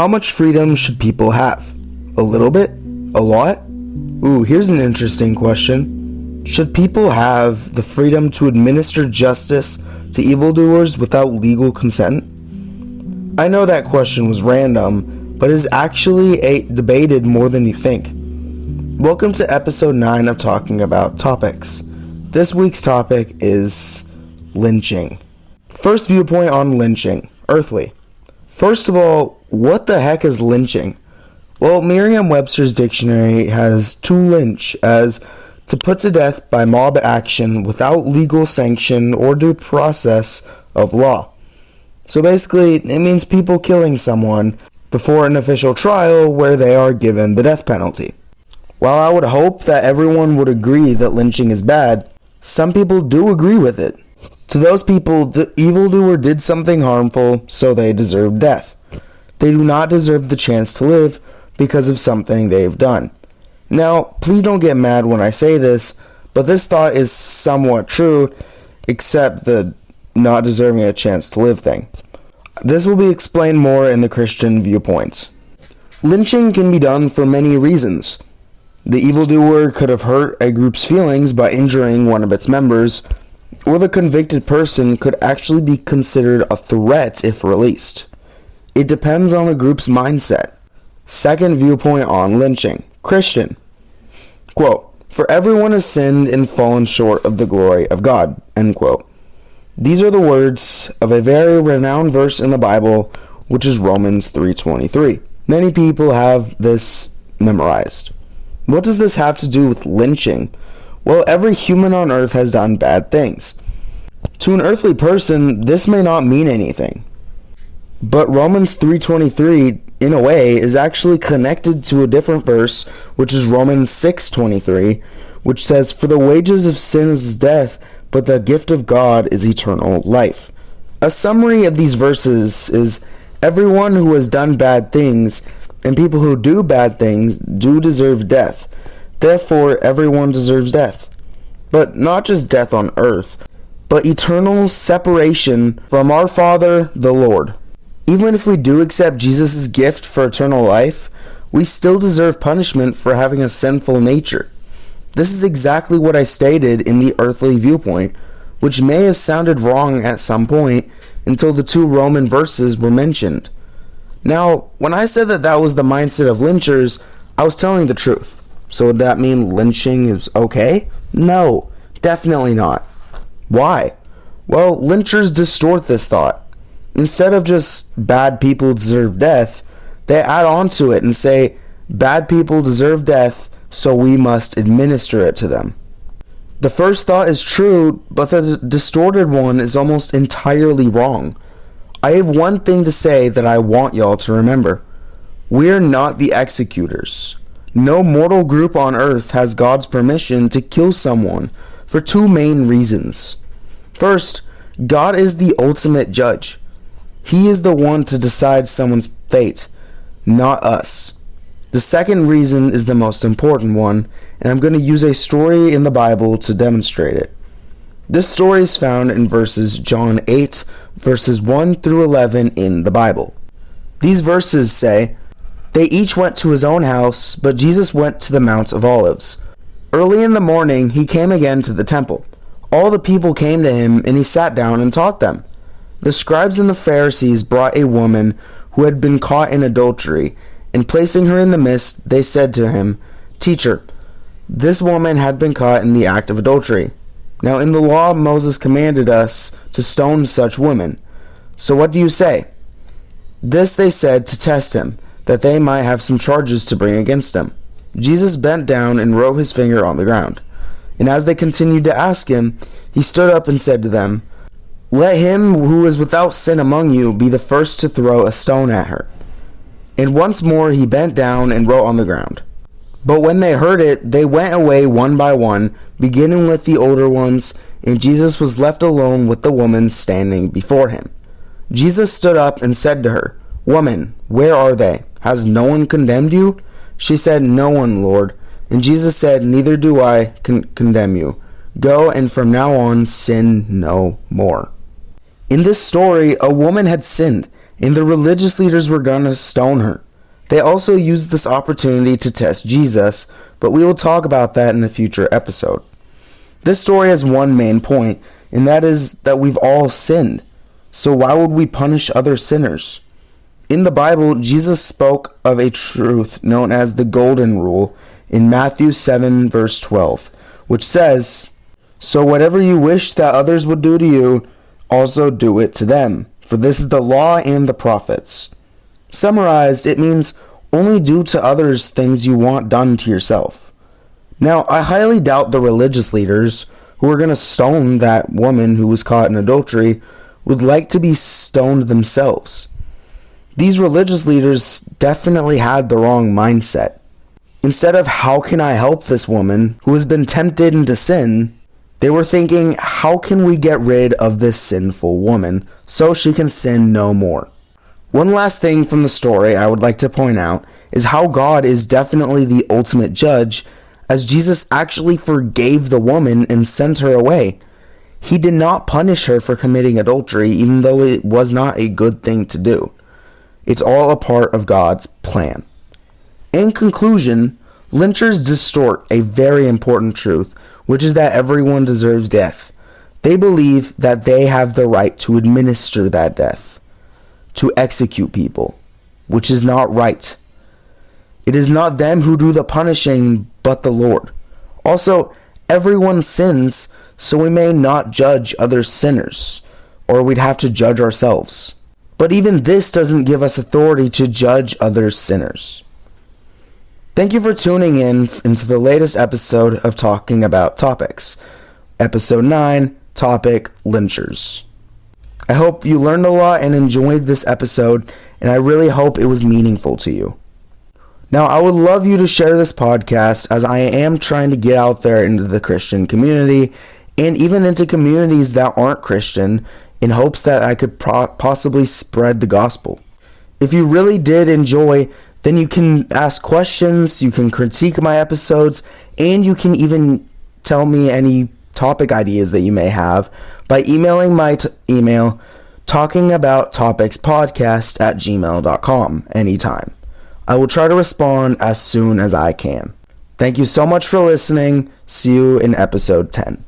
How much freedom should people have? A little bit? A lot? Ooh, here's an interesting question. Should people have the freedom to administer justice to evildoers without legal consent? I know that question was random, but is actually debated more than you think. Welcome to episode 9 of Talking About Topics. This week's topic is lynching. First viewpoint on lynching, earthly. First of all, what the heck is lynching? Well, Merriam-Webster's dictionary has to lynch as to put to death by mob action without legal sanction or due process of law. So basically, it means people killing someone before an official trial where they are given the death penalty. While I would hope that everyone would agree that lynching is bad, some people do agree with it. To those people, the evildoer did something harmful, so they deserve death. They do not deserve the chance to live because of something they've done. Now, please don't get mad when I say this, but this thought is somewhat true, except the not deserving a chance to live thing. This will be explained more in the Christian viewpoints. Lynching can be done for many reasons. The evildoer could have hurt a group's feelings by injuring one of its members, or the convicted person could actually be considered a threat if released. It depends on the group's mindset. Second viewpoint on lynching. Christian. Quote, "For everyone has sinned and fallen short of the glory of God." End quote. These are the words of a very renowned verse in the Bible, which is Romans 3:23. Many people have this memorized. What does this have to do with lynching? Well, every human on earth has done bad things. To an earthly person, this may not mean anything. But Romans 3:23, in a way, is actually connected to a different verse, which is Romans 6:23, which says, "For the wages of sin is death, but the gift of God is eternal life." A summary of these verses is everyone who has done bad things and people who do bad things do deserve death. Therefore, everyone deserves death. But not just death on earth, but eternal separation from our Father, the Lord. Even if we do accept Jesus' gift for eternal life, we still deserve punishment for having a sinful nature. This is exactly what I stated in the earthly viewpoint, which may have sounded wrong at some point until the 2 Roman verses were mentioned. Now, when I said that that was the mindset of lynchers, I was telling the truth. So would that mean lynching is okay? No, definitely not. Why? Well, lynchers distort this thought. Instead of just bad people deserve death, they add on to it and say bad people deserve death, so we must administer it to them. The first thought is true, but the distorted one is almost entirely wrong. I have one thing to say that I want y'all to remember. We're not the executors. No mortal group on earth has God's permission to kill someone for 2 main reasons. First, God is the ultimate judge. He is the one to decide someone's fate, not us. The second reason is the most important one, and I'm going to use a story in the Bible to demonstrate it. This story is found in John 8, verses 1 through 11 in the Bible. These verses say, "They each went to his own house, but Jesus went to the Mount of Olives. Early in the morning he came again to the temple. All the people came to him, and he sat down and taught them. The scribes and the Pharisees brought a woman who had been caught in adultery, and placing her in the midst, they said to him, 'Teacher, this woman had been caught in the act of adultery. Now in the law Moses commanded us to stone such women. So what do you say?' This they said to test him, that they might have some charges to bring against him. Jesus bent down and wrote his finger on the ground. And as they continued to ask him, he stood up and said to them, 'Let him who is without sin among you be the first to throw a stone at her.' And once more he bent down and wrote on the ground. But when they heard it, they went away one by one, beginning with the older ones, and Jesus was left alone with the woman standing before him. Jesus stood up and said to her, 'Woman, where are they? Has no one condemned you?' She said, 'No one, Lord.' And Jesus said, 'Neither do I condemn you. Go, and from now on sin no more.'" In this story, a woman had sinned, and the religious leaders were going to stone her. They also used this opportunity to test Jesus, but we will talk about that in a future episode. This story has one main point, and that is that we've all sinned. So why would we punish other sinners? In the Bible, Jesus spoke of a truth known as the Golden Rule in Matthew 7 verse 12, which says, "So whatever you wish that others would do to you, also do it to them, for this is the law and the prophets." Summarized, it means only do to others things you want done to yourself. Now, I highly doubt the religious leaders who were going to stone that woman who was caught in adultery would like to be stoned themselves. These religious leaders definitely had the wrong mindset. Instead of how can I help this woman who has been tempted into sin, they were thinking how can we get rid of this sinful woman so she can sin no more. One last thing from the story I would like to point out is how God is definitely the ultimate judge, as Jesus actually forgave the woman and sent her away. He did not punish her for committing adultery, even though it was not a good thing to do. It's all a part of God's plan. In conclusion, lynchers distort a very important truth, which is that everyone deserves death. They believe that they have the right to administer that death, to execute people, which is not right. It is not them who do the punishing, but the Lord. Also, everyone sins, so we may not judge other sinners, or we'd have to judge ourselves. But even this doesn't give us authority to judge other sinners. Thank you for tuning in into the latest episode of Talking About Topics. Episode 9, topic lynchers. I hope you learned a lot and enjoyed this episode, and I really hope it was meaningful to you. Now, I would love you to share this podcast, as I am trying to get out there into the Christian community and even into communities that aren't Christian, in hopes that I could possibly spread the gospel. If you really did enjoy, then you can ask questions, you can critique my episodes, and you can even tell me any topic ideas that you may have by emailing my email, talkingabouttopicspodcast@gmail.com, anytime. I will try to respond as soon as I can. Thank you so much for listening. See you in episode 10.